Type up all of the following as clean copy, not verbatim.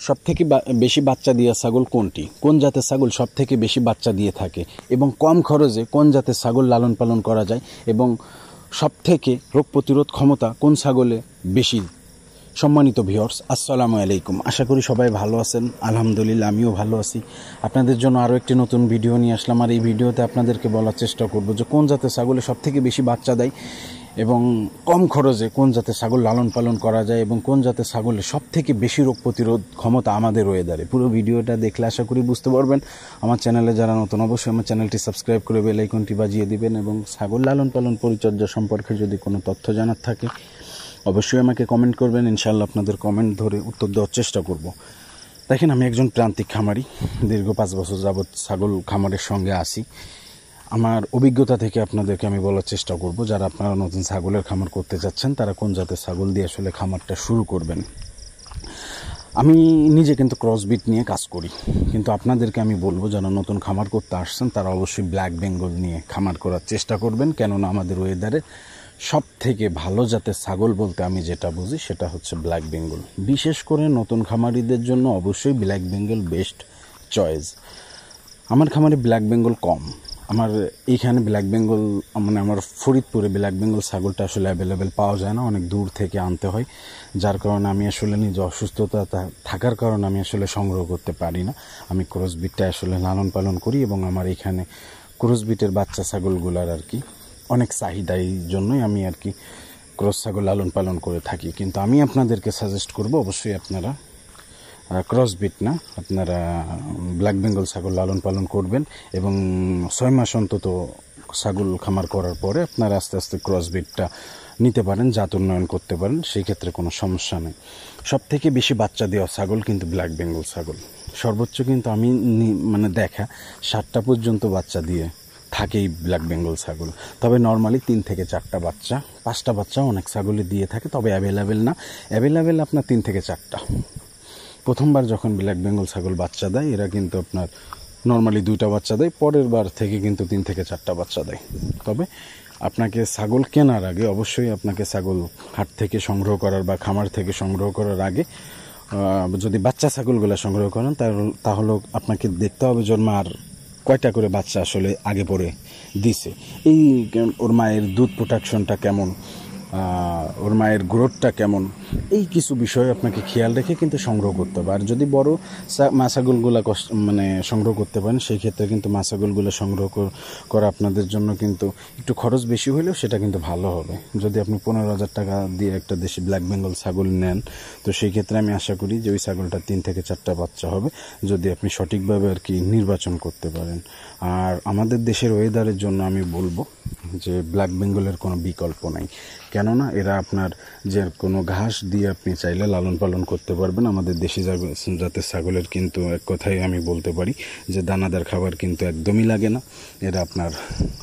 সবথেকে বেশি বাচ্চা দেওয়া ছাগল কোনটি, কোন জাতের ছাগল সবথেকে বেশি বাচ্চা দিয়ে থাকে এবং কম খরচে কোন জাতের ছাগল লালন পালন করা যায় এবং সবথেকে রোগ প্রতিরোধ ক্ষমতা কোন ছাগলে বেশি। সম্মানিত ভিউয়ার্স, আসসালামু আলাইকুম। আশা করি সবাই ভালো আছেন। আলহামদুলিল্লাহ আমিও ভালো আছি। আপনাদের জন্য আরও একটি নতুন ভিডিও নিয়ে আসলাম। আর এই ভিডিওতে আপনাদেরকে বলার চেষ্টা করব যে কোন জাতের ছাগলে সবথেকে বেশি বাচ্চা দেয় এবং কম খরচে কোন জাতের ছাগল লালন পালন করা যায় এবং কোন জাতের ছাগলের সবথেকে বেশি রোগ প্রতিরোধ ক্ষমতা আমাদের ওয়েদারে। পুরো ভিডিওটা দেখলে আশা করি বুঝতে পারবেন। আমার চ্যানেলে যারা নতুন অবশ্যই আমার চ্যানেলটি সাবস্ক্রাইব করে বেল আইকনটি বাজিয়ে দিবেন এবং ছাগল লালন পালন পরিচর্যা সম্পর্কে যদি কোনো তথ্য জানার থাকে অবশ্যই আমাকে কমেন্ট করবেন। ইনশাআল্লাহ আপনাদের কমেন্ট ধরে উত্তর দেওয়ার চেষ্টা করব। দেখেন, আমি একজন প্রান্তিক খামারি, দীর্ঘ 5 বছর যাবৎ ছাগল খামারের সঙ্গে আছি। আমার অভিজ্ঞতা থেকে আপনাদেরকে আমি বলার চেষ্টা করব, যারা আপনারা নতুন ছাগলের খামার করতে চাচ্ছেন তারা কোন জাতের ছাগল দিয়ে আসলে খামারটা শুরু করবেন। আমি নিজে কিন্তু ক্রসবিট নিয়ে কাজ করি, কিন্তু আপনাদেরকে আমি বলবো যারা নতুন খামার করতে আসছেন তারা অবশ্যই ব্ল্যাক বেঙ্গল নিয়ে খামার করার চেষ্টা করবেন। কেননা আমাদের ওয়েদারে সব থেকে ভালো জাতের ছাগল বলতে আমি যেটা বুঝি সেটা হচ্ছে ব্ল্যাক বেঙ্গল। বিশেষ করে নতুন খামারিদের জন্য অবশ্যই ব্ল্যাক বেঙ্গল বেস্ট চয়েস। আমার খামারে ব্ল্যাক বেঙ্গল কম। আমার এইখানে ব্ল্যাক বেঙ্গল মানে আমার ফরিদপুরে ব্ল্যাক বেঙ্গল ছাগলটা আসলে অ্যাভেলেবেল পাওয়া যায় না, অনেক দূর থেকে আনতে হয়। যার কারণে আমি আসলে নিজে অসুস্থতা থাকার কারণে আমি আসলে সংগ্রহ করতে পারি না। আমি ক্রসবিটটা আসলে লালন পালন করি এবং আমার এখানে ক্রসবিটের বাচ্চা ছাগলগুলার আর কি অনেক চাহিদা, এই জন্যই আমি আর কি ক্রস ছাগল লালন পালন করে থাকি। কিন্তু আমি আপনাদেরকে সাজেস্ট করব অবশ্যই আপনারা ক্রসবিট না, আপনারা ব্ল্যাক বেঙ্গল ছাগল লালন পালন করবেন এবং 6 মাস অন্তত ছাগল খামার করার পরে আপনারা আস্তে আস্তে ক্রসবিটটা নিতে পারেন, জাত উন্নয়ন করতে পারেন, সেই ক্ষেত্রে কোনো সমস্যা নেই। সবথেকে বেশি বাচ্চা দেওয়া ছাগল কিন্তু ব্ল্যাক বেঙ্গল ছাগল। সর্বোচ্চ কিন্তু আমি মানে দেখা 7টা পর্যন্ত বাচ্চা দিয়ে থাকেই ব্ল্যাক বেঙ্গল ছাগল। তবে নর্মালি 3 থেকে 4টা বাচ্চা, 5টা বাচ্চা অনেক ছাগলে দিয়ে থাকে, তবে অ্যাভেলেবেল না। অ্যাভেলেবেল আপনার 3 থেকে 4টা। প্রথমবার যখন ব্ল্যাক বেঙ্গল ছাগল বাচ্চা দেয় এরা কিন্তু আপনার নর্মালি 2টা বাচ্চা দেয়, পরের বার থেকে কিন্তু 3 থেকে 4টা বাচ্চা দেয়। তবে আপনাকে ছাগল কেনার আগে অবশ্যই আপনাকে ছাগল হাট থেকে সংগ্রহ করার বা খামার থেকে সংগ্রহ করার আগে যদি বাচ্চা ছাগলগুলো সংগ্রহ করেন তাহলে আপনাকে দেখতে হবে জন্মার কয়টা করে বাচ্চা আসলে আগে পরে দিছে, এই ওর মায়ের দুধ প্রোডাকশনটা কেমন, ওর মায়ের গ্রোথটা কেমন, এই কিছু বিষয় আপনাকে খেয়াল রেখে কিন্তু সংগ্রহ করতে হবে। আর যদি বড় মা ছাগলগুলো মানে সংগ্রহ করতে পারেন সেই ক্ষেত্রে কিন্তু মা ছাগলগুলো সংগ্রহ করা আপনাদের জন্য কিন্তু একটু খরচ বেশি হলেও সেটা কিন্তু ভালো হবে। যদি আপনি 15,000 টাকা দিয়ে একটা দেশি ব্ল্যাক বেঙ্গল ছাগল নেন তো সেই ক্ষেত্রে আমি আশা করি যে ওই ছাগলটা 3 থেকে 4টা বাচ্চা হবে, যদি আপনি সঠিকভাবে আর কি নির্বাচন করতে পারেন। আর আমাদের দেশের ওয়েদারের জন্য আমি বলবো যে ব্ল্যাক বেঙ্গলের কোনো বিকল্প নাই, কেননা এরা আপনার যে কোনো ঘাস দিয়ে আপনি চাইলে লালন পালন করতে পারবেন। আমাদের দেশি জাতের ছাগলের কিন্তু এক কথাই আমি বলতে পারি যে দানাদার খাবার কিন্তু একদমই লাগে না। এরা আপনার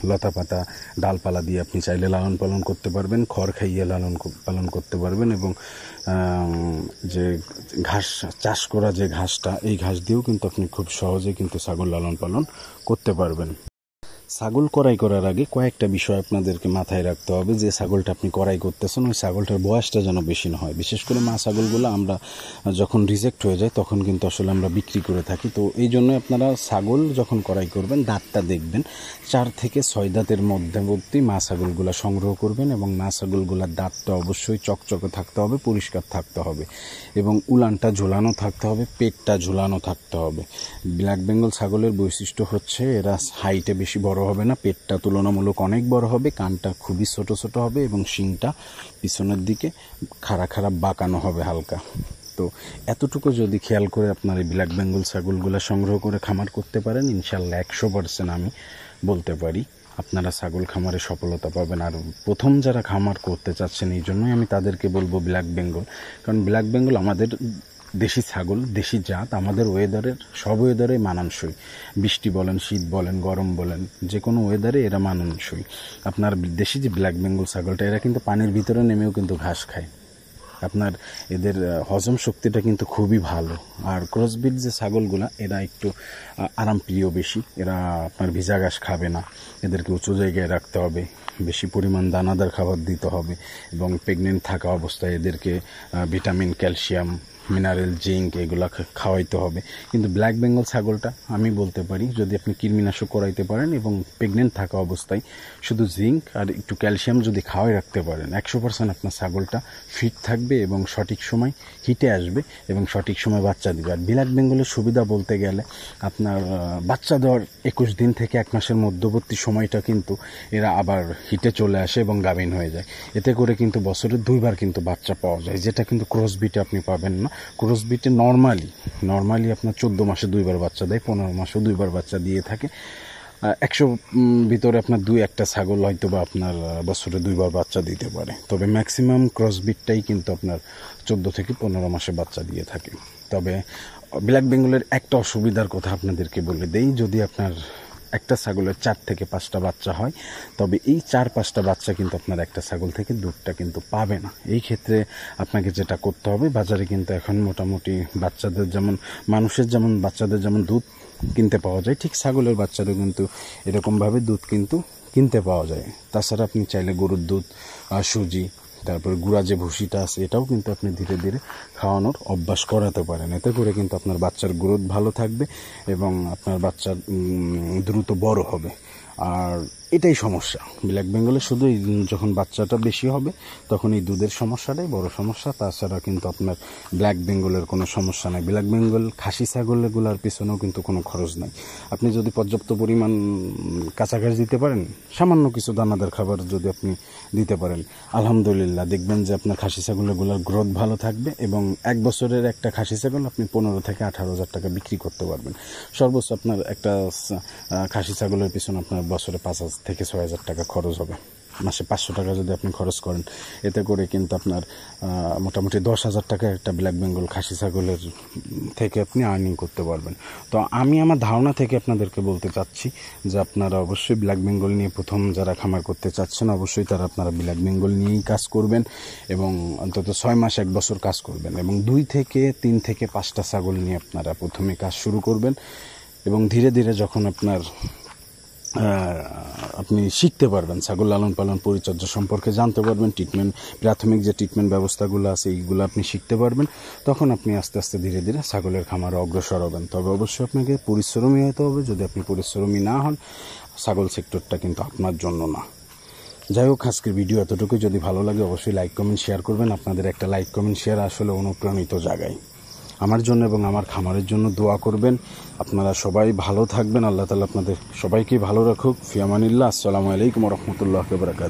লতা পাতা ডালপালা দিয়ে আপনি চাইলে লালন পালন করতে পারবেন, খড় খাইয়ে লালন পালন করতে পারবেন এবং যে ঘাস চাষ করা যে ঘাসটা, এই ঘাস দিয়েও কিন্তু আপনি খুব সহজে কিন্তু ছাগল লালন পালন করতে পারবেন। ছাগল করাই করার আগে কয়েকটা বিষয় আপনাদেরকে মাথায় রাখতে হবে। যে ছাগলটা আপনি করাই করতেছেন ওই ছাগলটার বয়সটা যেন বেশি না হয়। বিশেষ করে মা ছাগলগুলো আমরা যখন রিজেক্ট হয়ে যায় তখন কিন্তু আসলে আমরা বিক্রি করে থাকি। তো এই জন্য আপনারা ছাগল যখন করাই করবেন দাঁতটা দেখবেন 4 থেকে 6 দাঁতের মধ্যবর্তী মা ছাগলগুলো সংগ্রহ করবেন এবং মা ছাগলগুলোর দাঁতটা অবশ্যই চকচকে থাকতে হবে, পরিষ্কার থাকতে হবে এবং উলানটা ঝোলানো থাকতে হবে, পেটটা ঝোলানো থাকতে হবে। ব্ল্যাক বেঙ্গল ছাগলের বৈশিষ্ট্য হচ্ছে এরা হাইটে বেশি বড় হবে না, পেটটা তুলনামূলক অনেক বড় হবে, কানটা খুবই ছোট ছোট হবে এবং শিংটা পিছনের দিকে খাড়া খাড়া বাঁকানো হবে হালকা। তো এতটুকু যদি খেয়াল করে আপনার এই ব্ল্যাক বেঙ্গল ছাগলগুলো সংগ্রহ করে খামার করতে পারেন ইনশাল্লাহ 100% আমি বলতে পারি আপনারা ছাগল খামারে সফলতা পাবেন। আর প্রথম যারা খামার করতে চাচ্ছেন এই জন্যই আমি তাদেরকে বলবো ব্ল্যাক বেঙ্গল, কারণ ব্ল্যাক বেঙ্গল আমাদের দেশি ছাগল, দেশি জাত, আমাদের ওয়েদারের সব ওয়েদারে মানানসই। বৃষ্টি বলেন, শীত বলেন, গরম বলেন, যে কোনো ওয়েদারে এরা মানানসই। আপনার দেশি যে ব্ল্যাক বেঙ্গল ছাগলটা এরা কিন্তু পানির ভিতরে নেমেও কিন্তু ঘাস খায়। আপনার এদের হজম শক্তিটা কিন্তু খুবই ভালো। আর ক্রসবিট যে ছাগলগুলা এরা একটু আরামপ্রিয় বেশি, এরা আপনার ভিজা ঘাস খাবে না, এদেরকে উঁচু জায়গায় রাখতে হবে, বেশি পরিমাণ দানাদার খাবার দিতে হবে এবং প্রেগনেন্ট থাকা অবস্থায় এদেরকে ভিটামিন, ক্যালসিয়াম মিনারেল, জিঙ্ক এগুলো খাওয়াইতে হবে। কিন্তু ব্ল্যাক বেঙ্গল ছাগলটা আমি বলতে পারি যদি আপনি কৃমিনাশক করাইতে পারেন এবং প্রেগনেন্ট থাকা অবস্থায় শুধু জিঙ্ক আর একটু ক্যালসিয়াম যদি খাওয়াই রাখতে পারেন, 100% আপনার ছাগলটা ফিট থাকবে এবং সঠিক সময় হিটে আসবে এবং সঠিক সময় বাচ্চা দিবে। আর ব্ল্যাক বেঙ্গলের সুবিধা বলতে গেলে আপনার বাচ্চা দেওয়ার 21 দিন থেকে 1 মাসের মধ্যবর্তী সময়টা কিন্তু এরা আবার হিটে চলে আসে এবং গাভিন হয়ে যায়। এতে করে কিন্তু বছরে 2 বার কিন্তু বাচ্চা পাওয়া যায়, যেটা কিন্তু ক্রসবিটে আপনি পাবেন না। ক্রসবিটে নর্মালি আপনার 14 মাসে 2 বার বাচ্চা দেয়, 15 মাসেও 2 বার বাচ্চা দিয়ে থাকে। 100 ভিতরে আপনার 2-1টা ছাগল হয়তো বা আপনার বছরে 2 বার বাচ্চা দিতে পারে। তবে ম্যাক্সিমাম ক্রসবিটটাই কিন্তু আপনার 14 থেকে 15 মাসে বাচ্চা দিয়ে থাকে। তবে ব্ল্যাক বেঙ্গলের একটা অসুবিধার কথা আপনাদেরকে বলে দেই, যদি আপনার একটা ছাগলের 4 থেকে 5টা বাচ্চা হয়, তবে এই 4-5টা বাচ্চা কিন্তু আপনার একটা ছাগল থেকে দুধটা কিন্তু পাবে না। এই ক্ষেত্রে আপনাকে যেটা করতে হবে, বাজারে কিন্তু এখন মোটামুটি বাচ্চাদের যেমন মানুষের যেমন বাচ্চাদের যেমন দুধ কিনতে পাওয়া যায়, ঠিক ছাগলের বাচ্চারও কিন্তু এরকমভাবে দুধ কিন্তু কিনতে পাওয়া যায়। তাছাড়া আপনি চাইলে গরুর দুধ, সুজি, তারপরে গুঁড়া যে ভুসিটা আছে এটাও কিন্তু আপনি ধীরে ধীরে খাওয়ানোর অভ্যাস করাতে পারেন। এতে করে কিন্তু আপনার বাচ্চার গ্রোথ ভালো থাকবে এবং আপনার বাচ্চা দ্রুত বড় হবে। আর এটাই সমস্যা ব্ল্যাক বেঙ্গলে, শুধু যখন বাচ্চাটা বেশি হবে তখন এই দুধের সমস্যাটাই বড় সমস্যা। তাছাড়া কিন্তু আপনার ব্ল্যাক বেঙ্গলের কোনো সমস্যা নাই। ব্ল্যাক বেঙ্গল খাসি ছাগলগুলোর পিছনেও কিন্তু কোনো খরচ নাই। আপনি যদি পর্যাপ্ত পরিমাণ কাছাকাছি দিতে পারেন, সামান্য কিছু দানাদার খাবার যদি আপনি দিতে পারেন, আলহামদুলিল্লাহ দেখবেন যে আপনার খাসি ছাগলগুলোর গ্রোথ ভালো থাকবে এবং 1 বছরের একটা খাসি ছাগল আপনি 15 থেকে 18,000 টাকা বিক্রি করতে পারবেন। সর্বোচ্চ আপনার একটা খাসি ছাগলের পিছনে আপনার বছরে 5,000 থেকে 6,000 টাকা খরচ হবে। মাসে 500 টাকা যদি আপনি খরচ করেন, এতে করে কিন্তু আপনার মোটামুটি 10,000 টাকা একটা ব্ল্যাক বেঙ্গল খাসি ছাগলের থেকে আপনি আর্নিং করতে পারবেন। তো আমি আমার ধারণা থেকে আপনাদেরকে বলতে চাচ্ছি যে আপনারা অবশ্যই ব্ল্যাক বেঙ্গল নিয়ে প্রথম যারা খামার করতে চাচ্ছেন, অবশ্যই আপনারা ব্ল্যাক বেঙ্গল নিয়েই কাজ করবেন এবং অন্তত 6 মাস 1 বছর কাজ করবেন এবং 2 থেকে 3 থেকে 5টা ছাগল নিয়ে আপনারা প্রথমে কাজ শুরু করবেন এবং ধীরে ধীরে যখন আপনি শিখতে পারবেন, ছাগল লালন পালন পরিচর্যা সম্পর্কে জানতে পারবেন, প্রাথমিক যে ট্রিটমেন্ট ব্যবস্থাগুলো আছে এইগুলো আপনি শিখতে পারবেন, তখন আপনি আস্তে আস্তে ধীরে ধীরে ছাগলের খামারে অগ্রসর হবেন। তবে অবশ্যই আপনাকে পরিশ্রমী হতে হবে। যদি আপনি পরিশ্রমী না হন, ছাগল সেক্টরটা কিন্তু আপনার জন্য না। যাই হোক, আজকের ভিডিও এতটুকু। যদি ভালো লাগে অবশ্যই লাইক কমেন্ট শেয়ার করবেন। আপনাদের একটা লাইক কমেন্ট শেয়ার আসলে অনুপ্রাণিত জায়গায় আমার জন্য এবং আমার খামারের জন্য দোয়া করবেন। আপনারা সবাই ভালো থাকবেন। আল্লাহ তাআলা আপনাদের সবাইকে ভালো রাখুক। ফি আমানিল্লাহ। আসসালামু আলাইকুম ওয়া রাহমাতুল্লাহি ওয়া বারাকাতুহু।